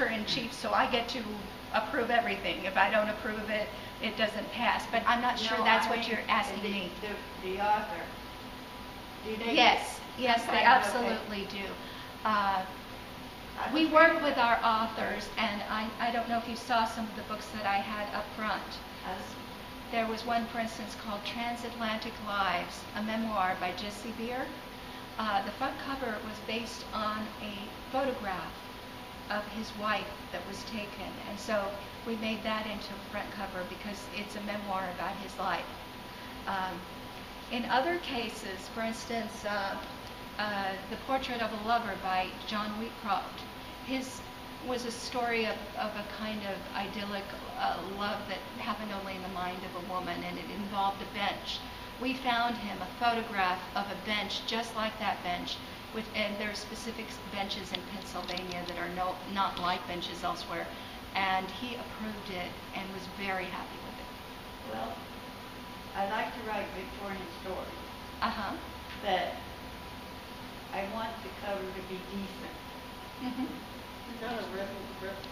in chief, so I get to approve everything. If I don't approve of it, it doesn't pass. But I'm not sure that's what you're asking me. The author. Do they Yes, they absolutely do. We work with our authors, and I don't know if you saw some of the books that I had up front. There was one, for instance, called Transatlantic Lives, a memoir by Jesse Beer. The front cover was based on a photograph of his wife that was taken, and so we made that into a front cover because it's a memoir about his life. In other cases, for instance, The Portrait of a Lover by John Wheatcroft, his was a story of a kind of idyllic love that happened only in the mind of a woman, and it involved a bench. We found him a photograph of a bench just like that bench, and there are specific benches in Pennsylvania that are not like benches elsewhere, and he approved it and was very happy with it. Well, I like to write Victorian stories, but I want the cover to be decent. Mm-hmm. Not a rip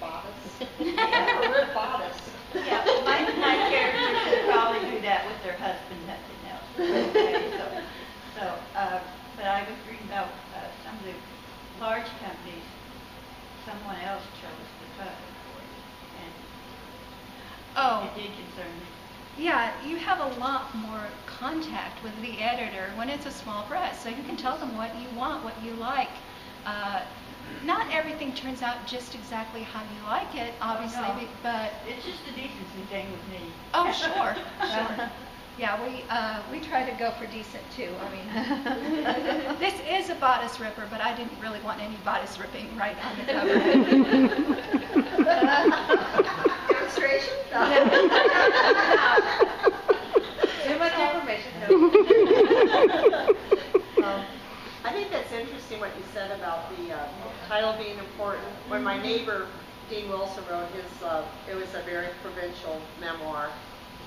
bodice. Yeah. A rip bodice. Yeah, my characters would probably do that with their husband, nothing else. Okay, but I was reading about some of the large companies. Someone else chose the cover for you, and it did concern me. Yeah, you have a lot more contact with the editor when it's a small press, so you can tell them what you want, what you like. Not everything turns out just exactly how you like it, obviously, no. but It's just a decency thing with me. oh, sure. Yeah, we try to go for decent too. I mean, this is a bodice ripper, but I didn't really want any bodice ripping right on the cover. Demonstration? Too much information. I think that's interesting what you said about the title being important. When my neighbor, Dean Wilson, wrote his, it was a very provincial memoir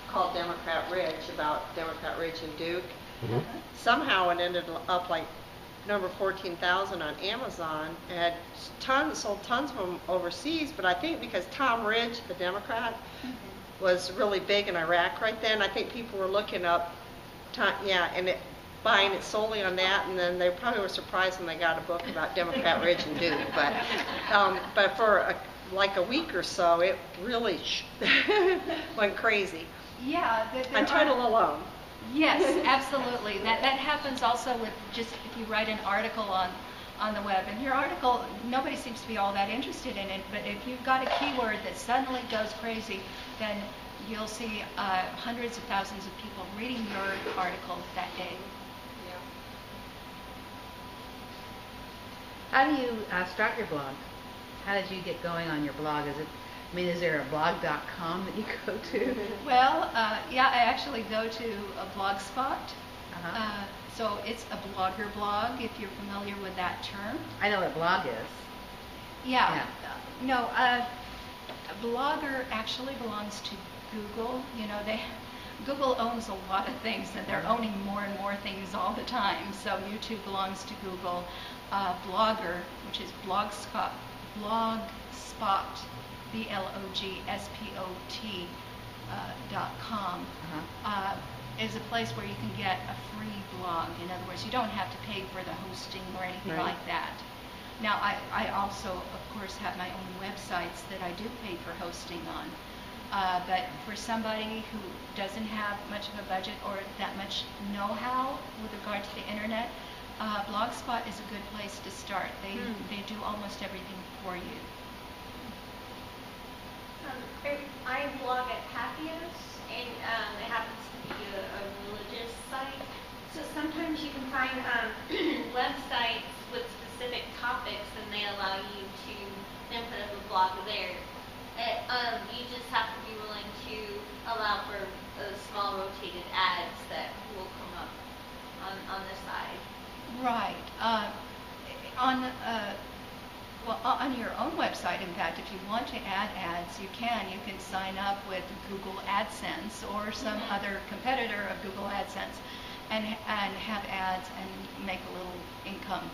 called Democrat Ridge, about Democrat Ridge and Duke. Mm-hmm. Somehow it ended up like number 14,000 on Amazon, and sold tons of them overseas, but I think because Tom Ridge, the Democrat, was really big in Iraq right then, I think people were looking up, buying it solely on that, and then they probably were surprised when they got a book about Democrat Ridge and Duke. But for like a week or so, it really went crazy. Yeah. On title alone. Yes, absolutely. That happens also with just if you write an article on the web, and your article, nobody seems to be all that interested in it, but if you've got a keyword that suddenly goes crazy, then you'll see hundreds of thousands of people reading your article that day. How do you start your blog? How did you get going on your blog? Is there a blog.com that you go to? Well, yeah, I actually go to a Blogspot. So it's a blogger blog, if you're familiar with that term. I know what blog is. Yeah. No, Blogger actually belongs to Google. You know, Google owns a lot of things, and they're owning more and more things all the time. So YouTube belongs to Google. Blogger, which is Blogspot, blogspot.com, is a place where you can get a free blog. In other words, you don't have to pay for the hosting or anything like that. Now, I also, of course, have my own websites that I do pay for hosting on. But for somebody who doesn't have much of a budget or that much know-how with regard to the internet, Blogspot is a good place to start. They do almost everything for you. I blog at Papios, and it happens to be a religious site. So sometimes you can find websites with specific topics, and they allow you to then put up a blog there. You just have to be willing to allow for small rotated ads that will come up on the side. Right. On your own website, in fact, if you want to add ads, you can. You can sign up with Google AdSense or some other competitor of Google AdSense and have ads and make a little income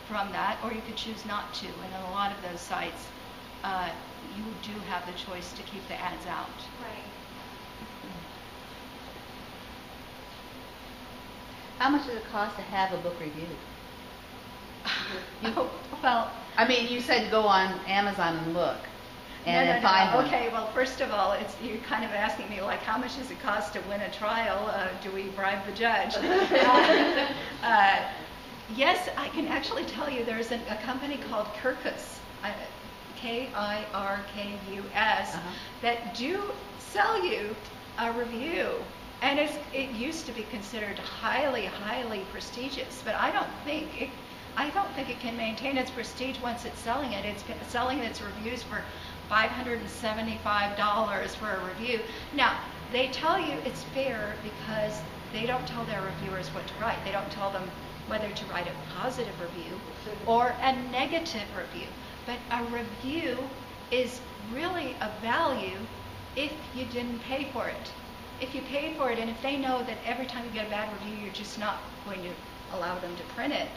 from that, or you could choose not to. And on a lot of those sites, you do have the choice to keep the ads out. Right. How much does it cost to have a book reviewed? Well, I mean, you said go on Amazon and look, and then find one. Okay, well, first of all, you're kind of asking me, like, how much does it cost to win a trial? Do we bribe the judge? Yes, I can actually tell you there's a company called Kirkus, Kirkus, that do sell you a review. And it used to be considered highly, highly prestigious, but I don't think it can maintain its prestige once it's selling it. It's selling its reviews for $575 for a review. Now, they tell you it's fair because they don't tell their reviewers what to write. They don't tell them whether to write a positive review or a negative review. But a review is really of value if you didn't pay for it. If you paid for it, and if they know that every time you get a bad review, you're just not going to allow them to print it,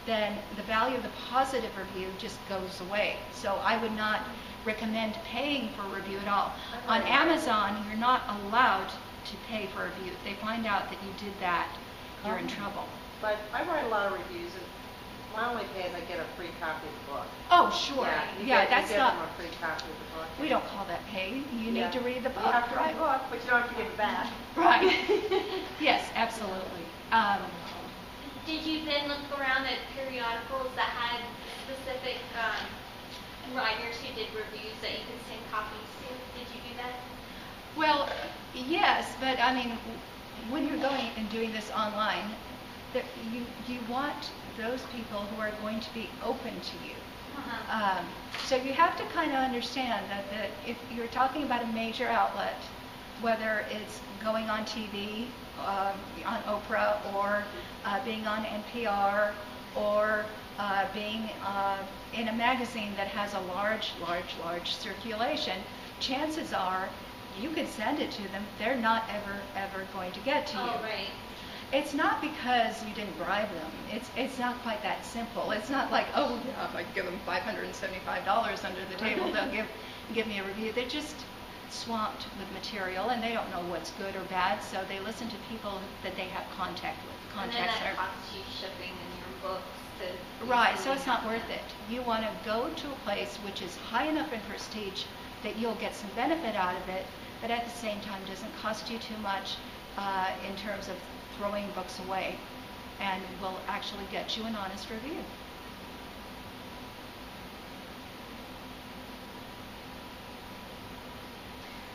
then the value of the positive review just goes away. So I would not recommend paying for a review at all. On Amazon, you're not allowed to pay for a review. If they find out that you did that, you're in trouble. But I write a lot of reviews, and my only pay is I get a free copy of the book. Oh, sure. That's you not. give them a free copy of the book. We don't call that pay. You need to read the book. You have to right? read the book, but you don't have to give it back. Right. Yes, absolutely. Did you then look around at periodicals that had specific writers who did reviews that you could send copies to? Did you do that? Well, yes, but I mean, when you're going and doing this online, you want those people who are going to be open to you. So you have to kind of understand that if you're talking about a major outlet, whether it's going on TV, on Oprah, or being on NPR, or being in a magazine that has a large circulation, chances are you could send it to them. They're not ever going to get to you. Oh, right. It's not because you didn't bribe them. It's not quite that simple. It's not like, oh yeah, if I give them $575 under the table, they'll give me a review. They're just swamped with material, and they don't know what's good or bad, so they listen to people that they have contact with. And then that costs you shipping in your books. Right, so it's not worth it. You want to go to a place which is high enough in prestige that you'll get some benefit out of it, but at the same time doesn't cost you too much in terms of throwing books away, and will actually get you an honest review.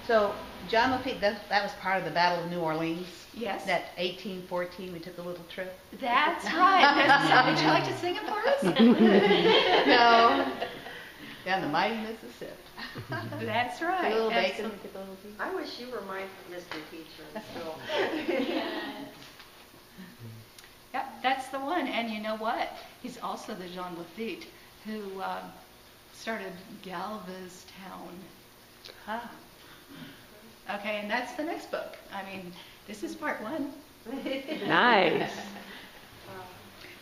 So John Lafitte, that was part of the Battle of New Orleans. Yes. That 1814, we took a little trip. That's right. Would you like to sing it for us? No. Down the mighty Mississippi. That's right. A little That's bacon. Get a little beef. I wish you were my history teacher in school. Yep, that's the one. And you know what? He's also the John Lafitte who started Galveston. Ah. Okay, and that's the next book. I mean, this is part one. Nice.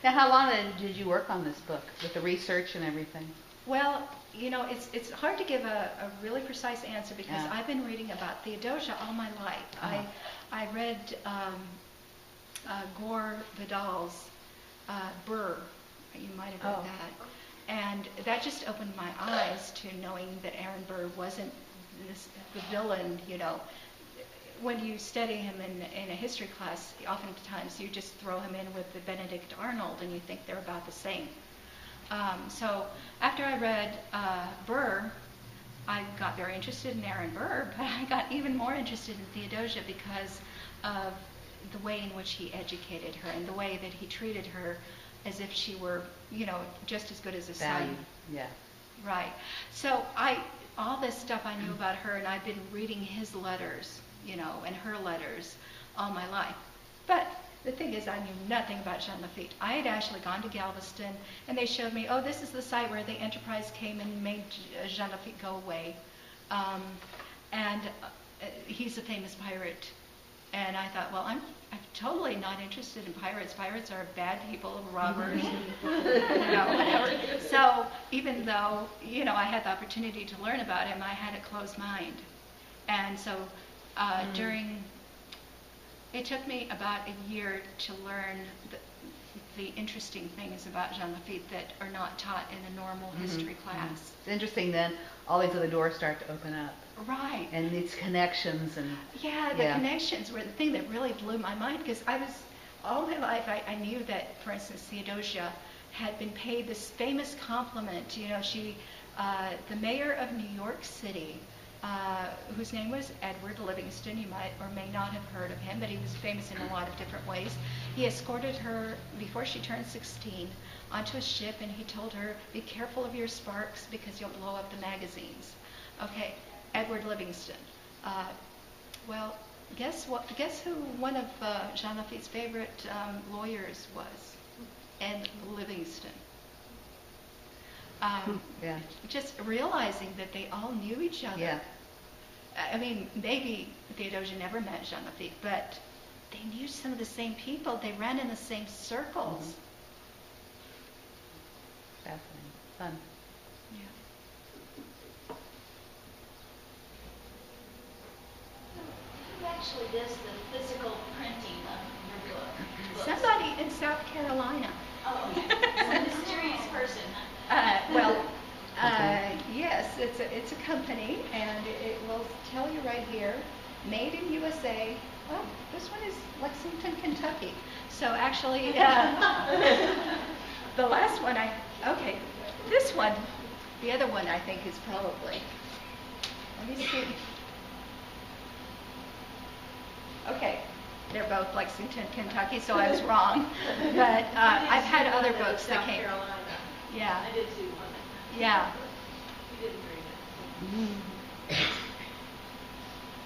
Now, how long did you work on this book with the research and everything? Well, you know, it's hard to give a really precise answer because I've been reading about Theodosia all my life. I read Gore Vidal's Burr. You might have read that. And that just opened my eyes to knowing that Aaron Burr wasn't the villain, you know. When you study him in a history class, oftentimes you just throw him in with the Benedict Arnold and you think they're about the same. So after I read Burr, I got very interested in Aaron Burr, but I got even more interested in Theodosia because of the way in which he educated her and the way that he treated her as if she were, you know, just as good as a son. Yeah. Right. So all this stuff I knew about her, and I've been reading his letters, you know, and her letters all my life. But the thing is, I knew nothing about Jean Lafitte. I had actually gone to Galveston, and they showed me, oh, this is the site where the Enterprise came and made Jean Lafitte go away. And he's a famous pirate. And I thought, well, I'm totally not interested in pirates. Pirates are bad people, robbers, whatever. So even though, I had the opportunity to learn about him, I had a closed mind. And so it took me about a year to learn the interesting things about Jean Lafitte that are not taught in a normal history class. It's interesting then, all these other doors start to open up. Right. And these connections and... Yeah, the connections were the thing that really blew my mind, because all my life I knew that, for instance, Theodosia had been paid this famous compliment. The mayor of New York City, whose name was Edward Livingston, you might or may not have heard of him, but he was famous in a lot of different ways. He escorted her, before she turned 16, onto a ship, and he told her, be careful of your sparks because you'll blow up the magazines. Okay, Edward Livingston. Well, guess who one of Jean Lafitte's favorite lawyers was? Ed Livingston. Just realizing that they all knew each other. Yeah. I mean, maybe Theodosia never met Jean Lafitte, but they knew some of the same people. They ran in the same circles. Fascinating. Fun. Yeah. Who actually does the physical printing of your book? Somebody in South Carolina. Oh, okay. Some mysterious person. Yes, it's a company, and it will tell you right here, made in USA. Oh, this one is Lexington, Kentucky. So actually, the last one this one, the other one I think is probably, let me see. Okay, they're both Lexington, Kentucky, so I was wrong. But I've had other books that came. Carolina. Yeah. I did see one. Yeah. We didn't bring it.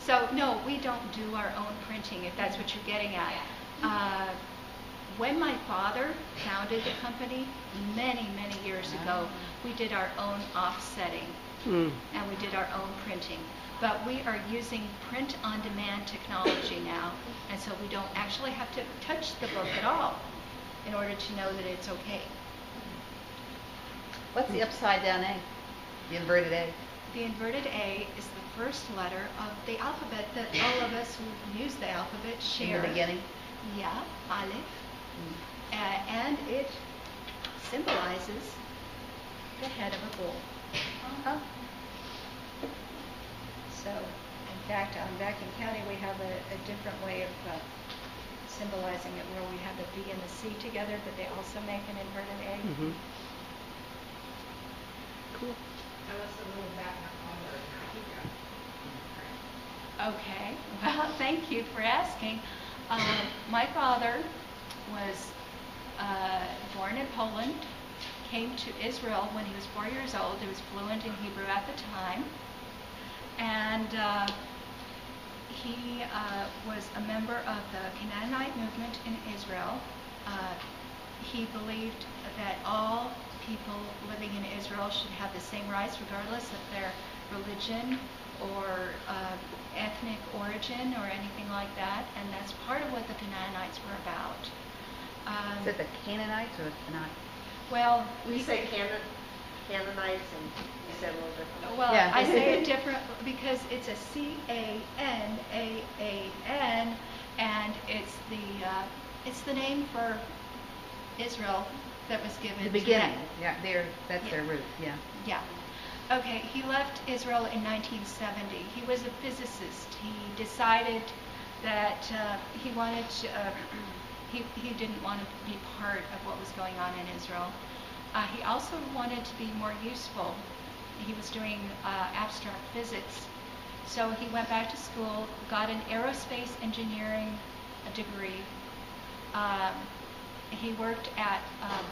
So no, we don't do our own printing, if that's what you're getting at. When my father founded the company many, many years ago, we did our own offsetting and we did our own printing. But we are using print-on-demand technology now, and so we don't actually have to touch the book at all in order to know that it's okay. What's the upside down A? The inverted A? The inverted A is the first letter of the alphabet that all of us who use the alphabet share. In the beginning? Yeah, Aleph. And it symbolizes the head of a bull. So, in fact, on Vacuum County, we have a different way of symbolizing it, where we have the B and the C together, but they also make an inverted A. Cool. Tell us a little about your father and how he got. Okay, well, thank you for asking. My father was born in Poland, came to Israel when he was 4 years old. He was fluent in Hebrew at the time. And he was a member of the Canaanite movement in Israel. He believed that all people living in Israel should have the same rights regardless of their religion or ethnic origin or anything like that, and that's part of what the Canaanites were about. Is it the Canaanites or the Canaanites? Well, We say Canaanites, and you said a little different. well, Yeah. I say it different because it's a Canaan, and it's the name for Israel that was given. The to beginning. them. Yeah, that's their root. Yeah. Yeah. Okay, he left Israel in 1970. He was a physicist. He decided that he wanted to, he didn't want to be part of what was going on in Israel. He also wanted to be more useful. He was doing abstract physics. So he went back to school, got an aerospace engineering degree. He worked at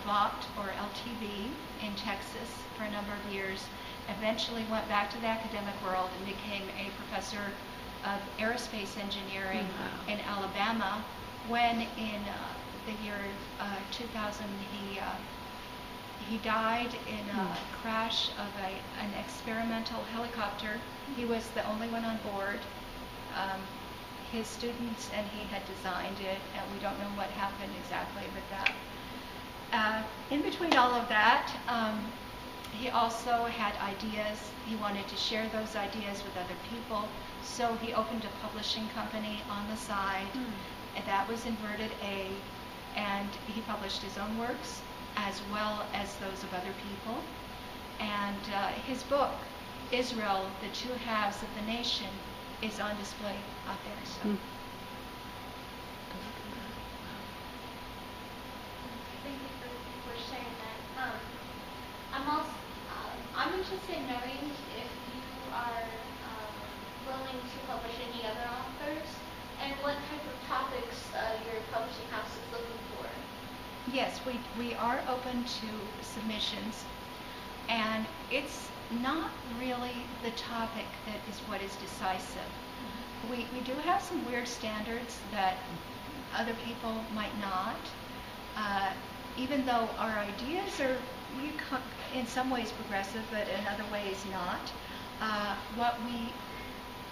Vought or LTV in Texas for a number of years, eventually went back to the academic world and became a professor of aerospace engineering in Alabama, when in the year 2000 he died in a crash of an experimental helicopter. He was the only one on board. his students, and he had designed it, and we don't know what happened exactly with that. In between all of that, he also had ideas. He wanted to share those ideas with other people, so he opened a publishing company on the side, and that was Inverted A, and he published his own works as well as those of other people. And his book, Israel, the Two Halves of the Nation, is on display out there. So. Thank you for sharing that. I'm interested in knowing if you are willing to publish any other authors, and what type of topics your publishing house is looking for. Yes, we are open to submissions, and it's not really the topic that is what is decisive. We do have some weird standards that other people might not, even though our ideas are in some ways progressive, but in other ways not.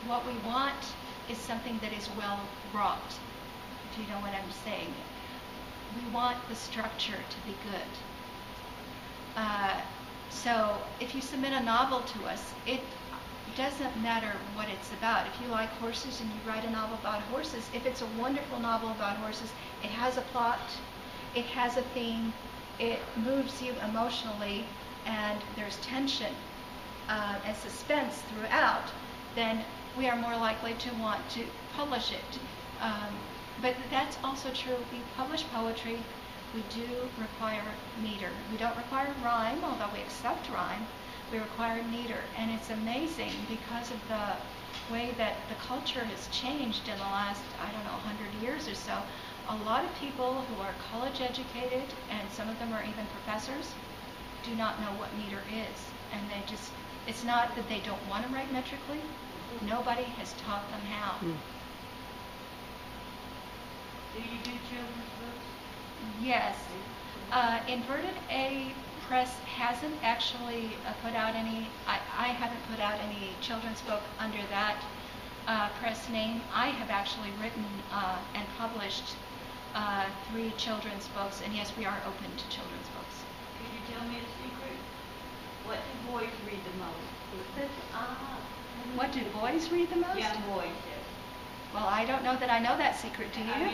What we want is something that is well wrought, if you know what I'm saying. We want the structure to be good. So if you submit a novel to us, it doesn't matter what it's about. If you like horses and you write a novel about horses, if it's a wonderful novel about horses, it has a plot, it has a theme, it moves you emotionally, and there's tension and suspense throughout, then we are more likely to want to publish it. But that's also true. We publish poetry. We do require meter. We don't require rhyme, although we accept rhyme. We require meter. And it's amazing because of the way that the culture has changed in the last, 100 years or so. A lot of people who are college educated, and some of them are even professors, do not know what meter is. And it's not that they don't want to write metrically. Nobody has taught them how. Do you do children's books? Yes. Inverted A Press hasn't actually put out any, I haven't put out any children's book under that press name. I have actually written and published 3 children's books, and yes, we are open to children's books. Could you tell me a secret? What do boys read the most? What do boys read the most? Young boys, yes. Well, I don't know that I know that secret, do you?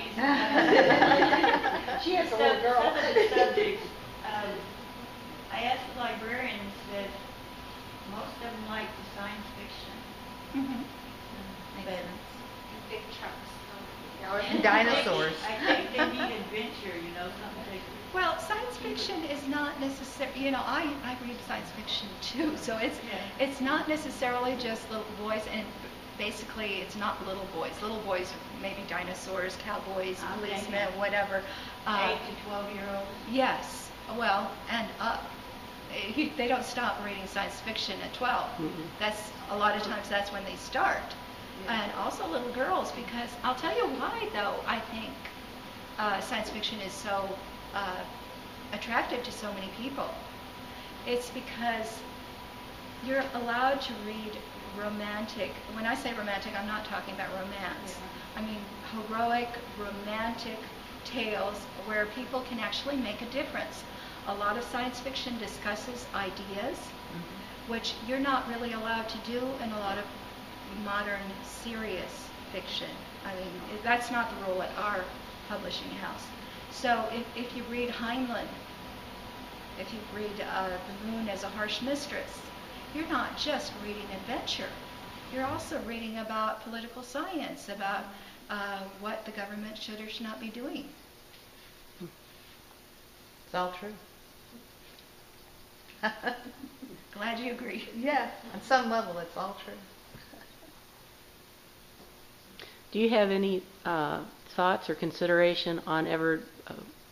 She has a little girl. Some of the subjects, I asked the librarians that most of them like the science fiction. Mm-hmm. But Big trucks. And dinosaurs. I think they need adventure, something. Well, science fiction is not necessarily, I read science fiction too, so it's not necessarily just little boys, and basically it's not little boys. Little boys are maybe dinosaurs, cowboys, policemen, whatever. 8 to 12-year-olds. Yes, well, and up. They don't stop reading science fiction at 12. Mm-mm. That's a lot of times that's when they start. And also little girls, because I'll tell you why, though, I think science fiction is so attractive to so many people. It's because you're allowed to read romantic. When I say romantic, I'm not talking about romance. I mean heroic, romantic tales where people can actually make a difference. A lot of science fiction discusses ideas, which you're not really allowed to do in a lot of modern serious fiction. I mean, that's not the rule at our publishing house. So if you read Heinlein, if you read The Moon as a Harsh Mistress, you're not just reading adventure. You're also reading about political science, about what the government should or should not be doing. It's all true. Glad you agree. Yeah, on some level, it's all true. Do you have any thoughts or consideration on ever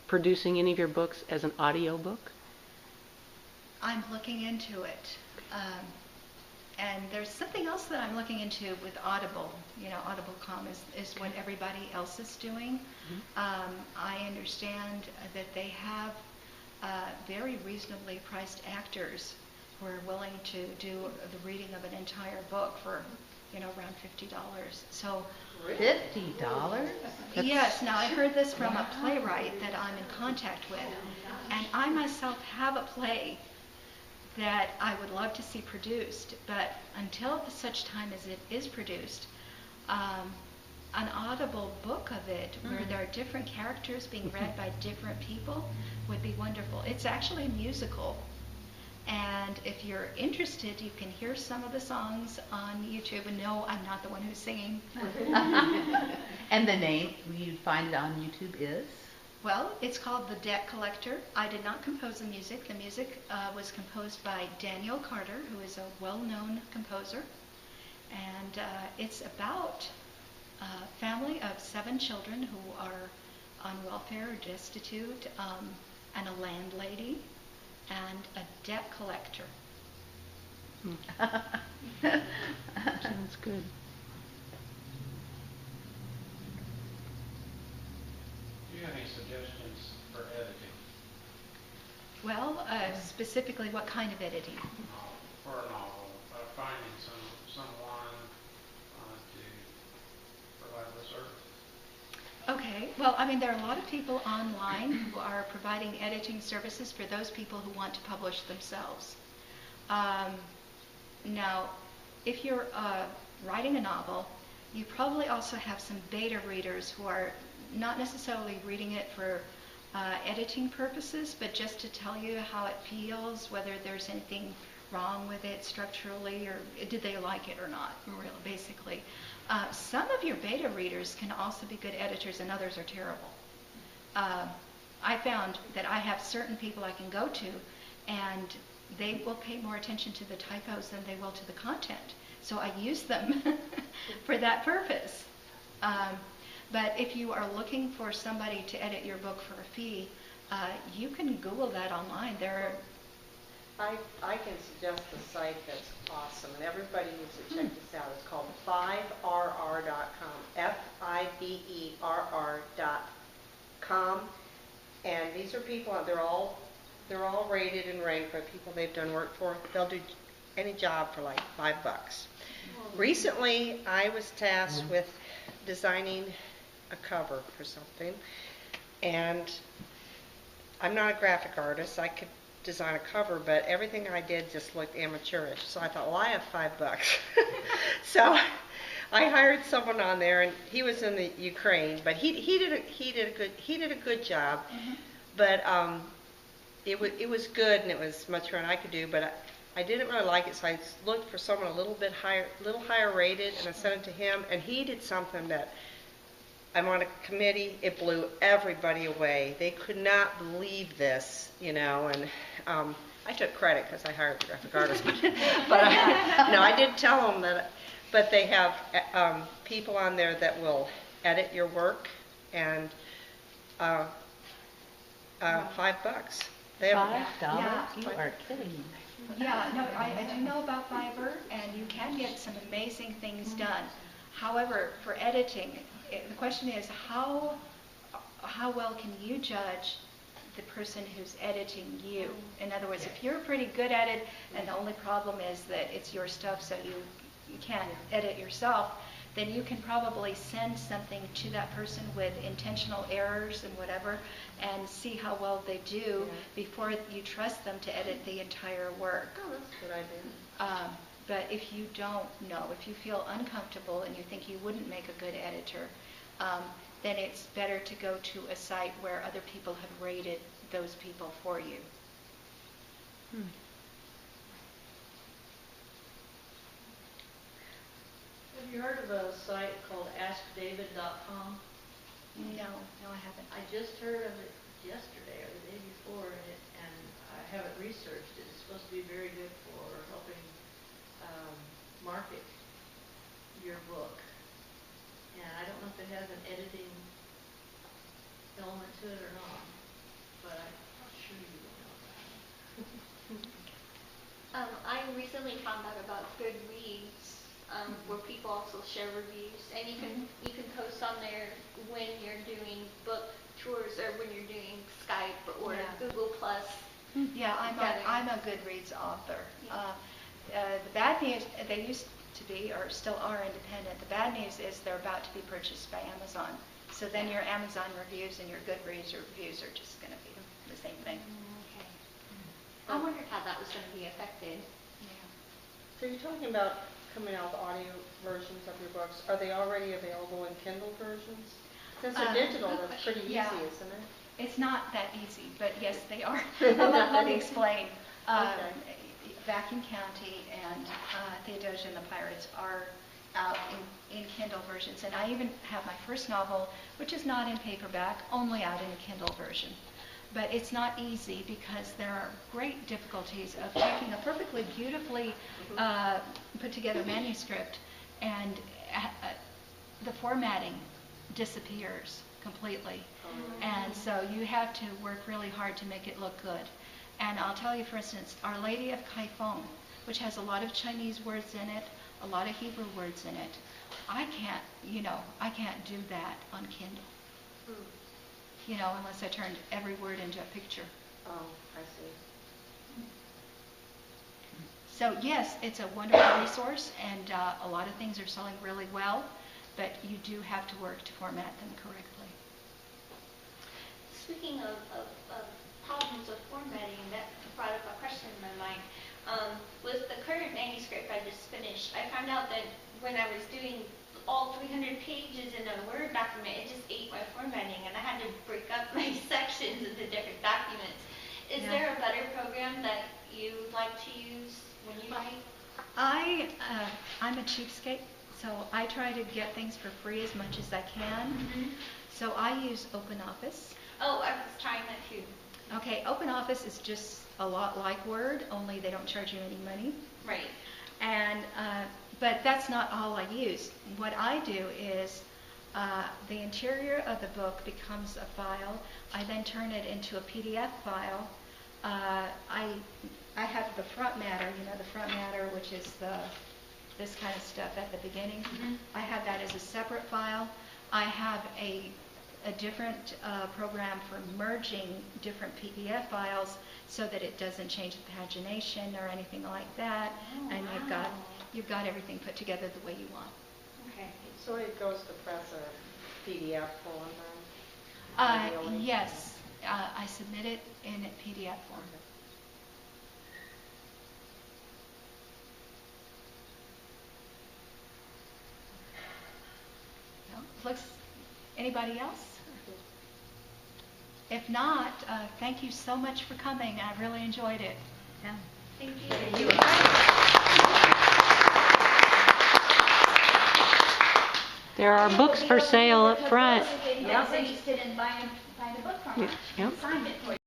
producing any of your books as an audio book? I'm looking into it. And there's something else that I'm looking into with Audible. AudibleCom is what everybody else is doing. I understand that they have very reasonably priced actors who are willing to do the reading of an entire book for around $50. So $50? yes, now I heard this from a playwright that I'm in contact with, and I myself have a play that I would love to see produced, but until such time as it is produced, an audible book of it where there are different characters being read by different people would be wonderful. It's actually a musical, and if you're interested, you can hear some of the songs on YouTube. And no, I'm not the one who's singing. And the name, you'd find it on YouTube, is? Well, it's called The Debt Collector. I did not compose the music. The music was composed by Daniel Carter, who is a well-known composer. And it's about a family of 7 children who are on welfare or destitute, and a landlady, and a debt collector. Sounds good. Do you have any suggestions for editing? Well, specifically, what kind of editing? For a novel, finding someone to provide the service. Okay, well, I mean, there are a lot of people online who are providing editing services for those people who want to publish themselves. Now, if you're writing a novel, you probably also have some beta readers who are not necessarily reading it for editing purposes, but just to tell you how it feels, whether there's anything wrong with it structurally, or did they like it or not, really, basically. Some of your beta readers can also be good editors, and others are terrible. I found that I have certain people I can go to, and they will pay more attention to the typos than they will to the content. So I use them for that purpose. But if you are looking for somebody to edit your book for a fee, you can Google that online. I can suggest a site that's awesome, and everybody needs to check this out. It's called 5rr.com, FIBERR.com, and these are people. They're all rated and ranked by people they've done work for. They'll do any job for like $5. Recently, I was tasked with designing a cover for something, and I'm not a graphic artist. I could design a cover, but everything I did just looked amateurish. So I thought, well, I have $5. So I hired someone on there, and he was in the Ukraine, but he did a good job. But it was good, and it was much more than I could do. But I didn't really like it, so I looked for someone a little higher rated, and I sent it to him, and he did something that I'm on a committee. It blew everybody away. They could not believe this, and I took credit because I hired the graphic artist. But I did tell them that. But they have people on there that will edit your work, and $5. They have $5? You are kidding me. Yeah, no, I do know about Fiverr, and you can get some amazing things done. However, for editing, the question is how well can you judge the person who's editing you? In other words, if you're pretty good at it, and the only problem is that it's your stuff, so you can't edit yourself, then you can probably send something to that person with intentional errors and whatever, and see how well they do before you trust them to edit the entire work. Oh, that's a good idea. But if you don't know, if you feel uncomfortable and you think you wouldn't make a good editor, then it's better to go to a site where other people have rated those people for you. Have you heard of a site called AskDavidcom? No, I haven't. I just heard of it yesterday or the day before, and I haven't researched it. It's supposed to be very good for helping market your book. And I don't know if it has an editing element to it or not, but I'm sure you will know that. I recently found out about Goodreads, where people also share reviews, and you can post on there when you're doing book tours or when you're doing Skype or Google Plus. Yeah, I'm a Goodreads author. Yeah. The bad news, they used to be or still are independent. The bad news is they're about to be purchased by Amazon. So then your Amazon reviews and your Goodreads reviews are just going to be the same thing. Okay. I wondered how that was going to be affected. Yeah. So you're talking about coming out with audio versions of your books. Are they already available in Kindle versions? Since they're digital, good that's pretty question. easy, Yeah. isn't it? It's not that easy, but yes, they are. Let me explain. Okay. Vacuum County and Theodosia and the Pirates are out in Kindle versions. And I even have my first novel, which is not in paperback, only out in a Kindle version. But it's not easy because there are great difficulties of taking a perfectly beautifully put together manuscript and the formatting disappears completely. And so you have to work really hard to make it look good. And I'll tell you, for instance, Our Lady of Kaifeng, which has a lot of Chinese words in it, a lot of Hebrew words in it. I can't do that on Kindle. Unless I turned every word into a picture. Oh, I see. So yes, it's a wonderful resource, and a lot of things are selling really well, but you do have to work to format them correctly. Speaking of problems with formatting, that brought up a question in my mind. With the current manuscript I just finished, I found out that when I was doing all 300 pages in a Word document, it just ate my formatting, and I had to break up my sections into different documents. Is there a better program that you like to use when you write? I'm a cheapskate, so I try to get things for free as much as I can. So I use OpenOffice. Oh, I was trying that too. Okay, OpenOffice is just a lot like Word, only they don't charge you any money. Right. And but that's not all I use. What I do is the interior of the book becomes a file. I then turn it into a PDF file. I have the front matter, the front matter, which is this kind of stuff at the beginning. I have that as a separate file. I have a different program for merging different PDF files so that it doesn't change the pagination or anything like that. And you've got everything put together the way you want. Okay. So it goes to press a PDF form then? Ideally? Yes, I submit it in a PDF form. Anybody else? If not, thank you so much for coming. I really enjoyed it. Yeah. Thank you. There are books for sale up front. If anybody's interested in buying a book from us, Yep. sign it for you.